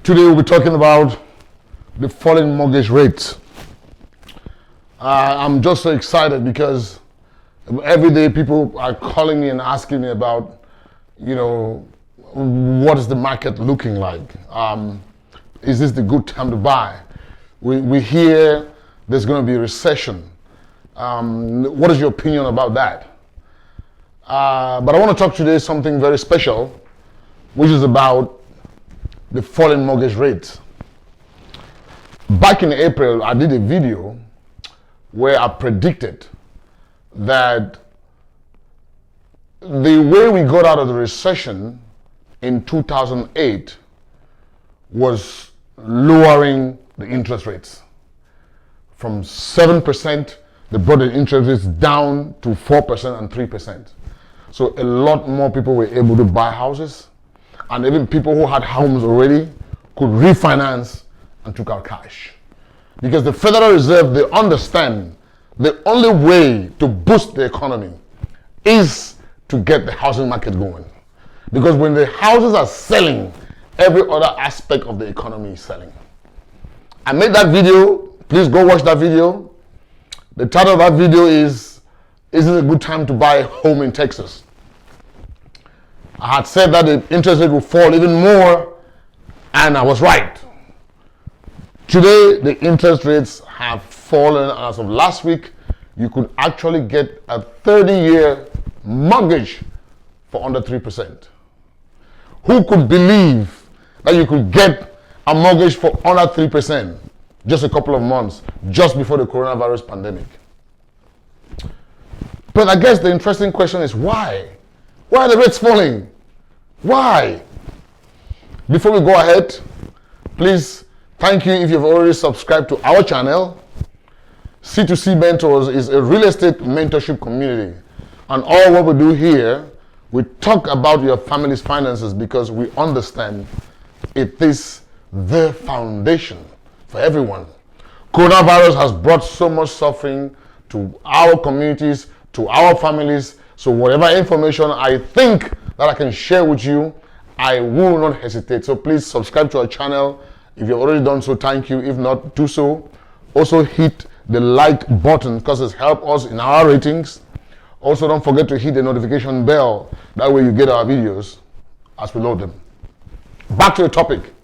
Today we'll be talking about the falling mortgage rates. I'm just so excited because every day people are calling me and asking me about, what is the market looking like? Is this the good time to buy? We hear there's going to be a recession. What is your opinion about that? But I want to talk today something very special, which is about the falling mortgage rates. Back in April, I did a video where I predicted that the way we got out of the recession in 2008 was lowering the interest rates. From 7%, they brought the interest rates down to 4% and 3%. So a lot more people were able to buy houses, and even people who had homes already could refinance and took out cash. Because the Federal Reserve, they understand the only way to boost the economy is to get the housing market going. Because when the houses are selling, every other aspect of the economy is selling. I made that video. Please go watch that video. The title of that video is it a good time to buy a home in Texas? I had said that the interest rate would fall even more, and I was right. Today, the interest rates have fallen, and as of last week, you could actually get a 30-year mortgage for under 3%. Who could believe that you could get a mortgage for under 3% just a couple of months, just before the coronavirus pandemic? But I guess the interesting question is why? Why are the rates falling? Why? Before we go ahead, please, thank you if you've already subscribed to our channel. C2C Mentors is a real estate mentorship community. And all what we do here, we talk about your family's finances because we understand it is the foundation for everyone. Coronavirus has brought so much suffering to our communities, to our families. So whatever information I think that I can share with you, I will not hesitate. So please subscribe to our channel. If you've already done so, thank you. If not, do so. Also hit the like button because it's helped us in our ratings. Also, don't forget to hit the notification bell. That way you get our videos as we load them. Back to the topic.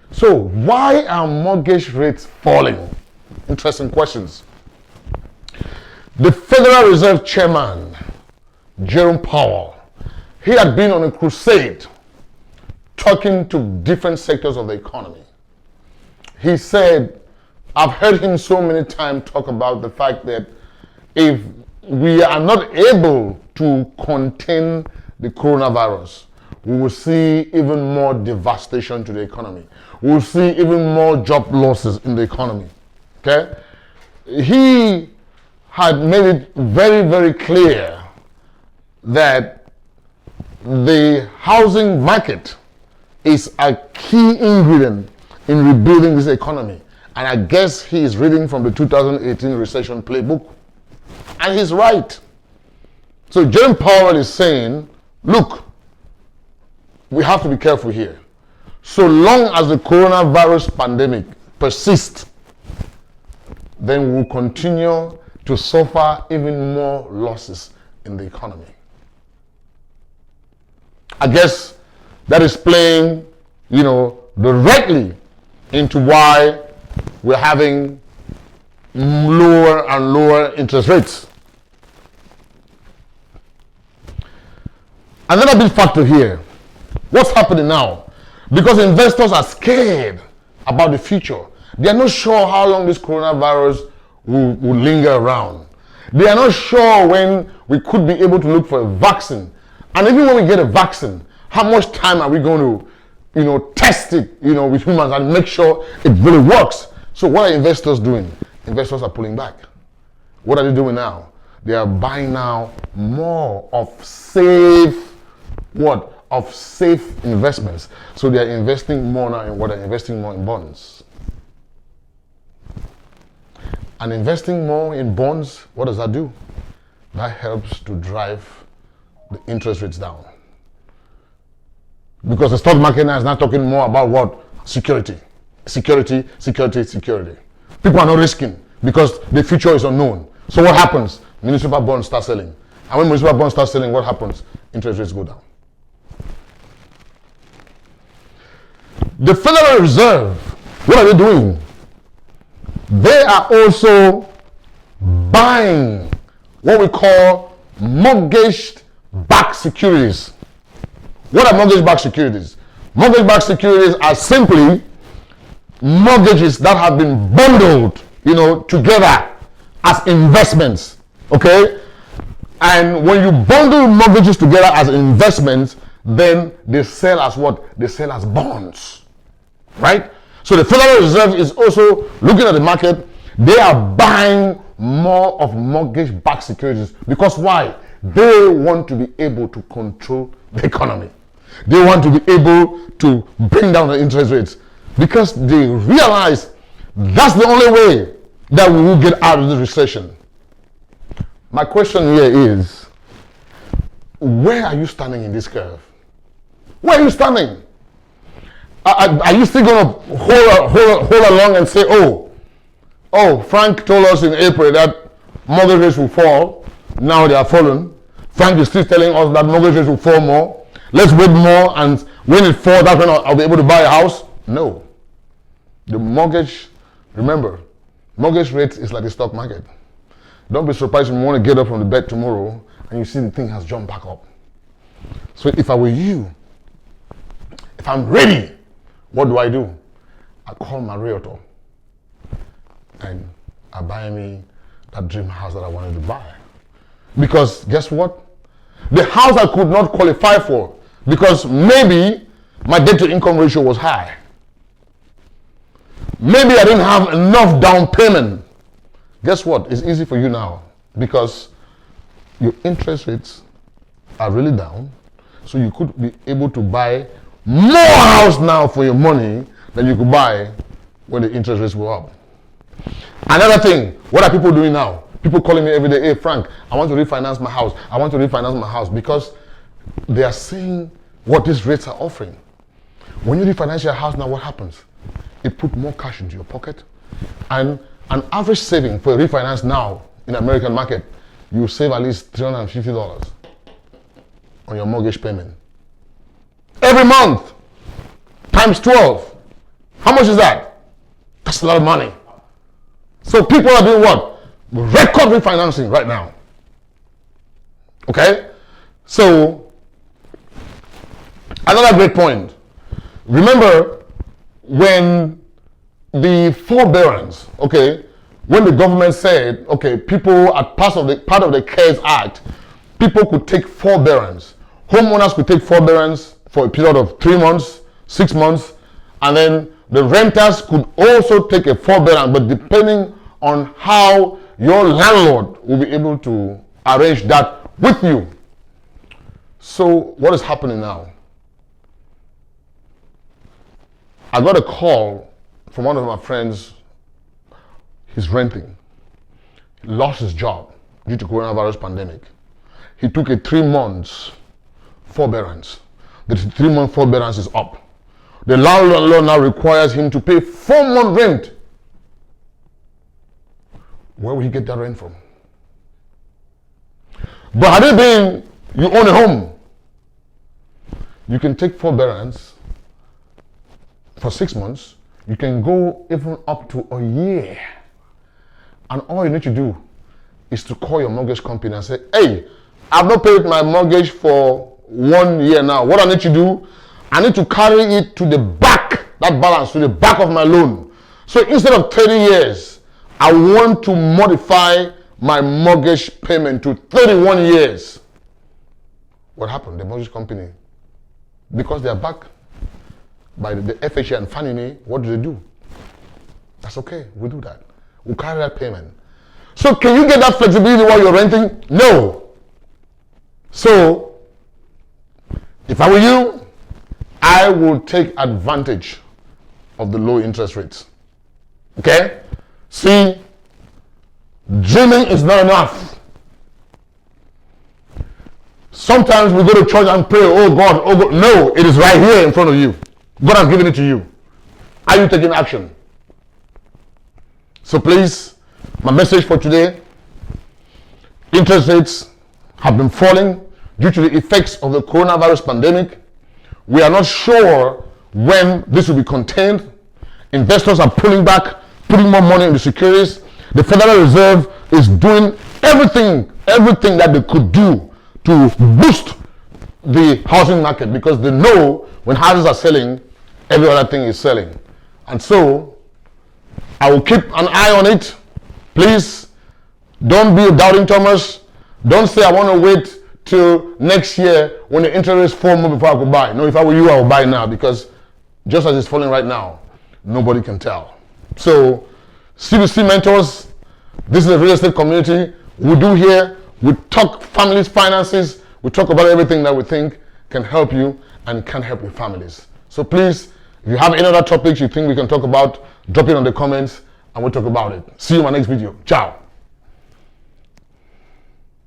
So why are mortgage rates falling? Interesting questions. The Federal Reserve Chairman, Jerome Powell, he had been on a crusade talking to different sectors of the economy. He said, I've heard him so many times talk about the fact that if we are not able to contain the coronavirus, we will see even more devastation to the economy. We will see even more job losses in the economy. Okay? He had made it very, very clear that the housing market is a key ingredient in rebuilding this economy. And I guess he is reading from the 2018 recession playbook. And he's right. So Jerome Powell is saying, look, we have to be careful here. So long as the coronavirus pandemic persists, then we'll continue to suffer even more losses in the economy. I guess that is playing, directly into why we're having lower and lower interest rates. Another big factor here, what's happening now? Because investors are scared about the future. They are not sure how long this coronavirus will linger around. They are not sure when we could be able to look for a vaccine. And even when we get a vaccine, how much time are we going to, test it, with humans and make sure it really works? So what are investors doing? Investors are pulling back. What are they doing now? They are buying now more of safe investments. So they are investing more now in what? They're investing more in bonds. And investing more in bonds, what does that do? That helps to drive the interest rates down. Because the stock market now is not talking more about what? security. Security, security, security. People are not risking because the future is unknown. So what happens? Municipal bonds start selling. And when municipal bonds start selling, what happens? Interest rates go down. The Federal Reserve, what are they doing? They are also buying what we call mortgage-backed securities. What are mortgage-backed securities? Mortgage-backed securities are simply mortgages that have been bundled, together as investments. Okay? And when you bundle mortgages together as investments, then they sell as what? They sell as bonds. Right? So the Federal Reserve is also looking at the market. They are buying more of mortgage-backed securities. Because why? They want to be able to control the economy. They want to be able to bring down the interest rates. Because they realize that's the only way that we will get out of the recession. My question here is, where are you standing in this curve? Where are you standing? Are you still going to hold along and say, oh, Frank told us in April that mortgage rates will fall. Now they are fallen. Frank is still telling us that mortgage rates will fall more. Let's wait more, and when it falls, that's when I'll be able to buy a house. No. The mortgage, remember, mortgage rate is like the stock market. Don't be surprised when you want to get up from the bed tomorrow and you see the thing has jumped back up. So if I were you, if I'm ready, what do? I call my realtor and I buy me that dream house that I wanted to buy. Because guess what? The house I could not qualify for because maybe my debt to income ratio was high. Maybe I didn't have enough down payment. Guess what? It's easy for you now because your interest rates are really down. So you could be able to buy more house now for your money than you could buy when the interest rates go up. Another thing, what are people doing now? People calling me every day, hey Frank, I want to refinance my house. I want to refinance my house because they are seeing what these rates are offering. When you refinance your house now, what happens? It puts more cash into your pocket. And an average saving for a refinance now in the American market, you save at least $350 on your mortgage payment. Every month, times 12. How much is that? That's a lot of money. So people are doing what? Record refinancing right now. Okay? So, another great point. Remember when the forbearance, okay, when the government said, okay, people are part of the CARES Act, people could take forbearance. Homeowners could take forbearance for a period of 3 months, 6 months, and then the renters could also take a forbearance, but depending on how your landlord will be able to arrange that with you. So what is happening now? I got a call from one of my friends. He's renting. He lost his job due to coronavirus pandemic. He took a 3 months forbearance. The 3-month forbearance is up. The landlord now requires him to pay 4-month rent. Where will he get that rent from? But had it been you own a home, you can take forbearance for 6 months. You can go even up to a year. And all you need to do is to call your mortgage company and say, hey, I've not paid my mortgage for 1 year now. What I need to do, I need to carry it to the back, that balance to the back of my loan. So instead of 30 years, I want to modify my mortgage payment to 31 years. What happened? The mortgage company, because they are backed by the FHA and Fannie Mae, what do? That's okay, we'll do that. We'll carry that payment. So can you get that flexibility while you're renting? No. So, if I were you, I would take advantage of the low interest rates. Okay? See, dreaming is not enough. Sometimes we go to church and pray, oh God, oh God. No, it is right here in front of you. God has given it to you. Are you taking action? So please, my message for today, interest rates have been falling due to the effects of the coronavirus pandemic. We are not sure when this will be contained. Investors are pulling back, putting more money into securities. The Federal Reserve is doing everything that they could do to boost the housing market, because they know when houses are selling, every other thing is selling. And so I will keep an eye on it. Please don't be a doubting Thomas. Don't say I want to wait till next year when the interest rates fall more before I could buy. No, if I were you, I would buy now, because just as it's falling right now, nobody can tell. So CBC Mentors, this is a real estate community. We do here, we talk families, finances, we talk about everything that we think can help you and can help your families. So please, if you have any other topics you think we can talk about, drop it on the comments and we'll talk about it. See you in my next video. Ciao.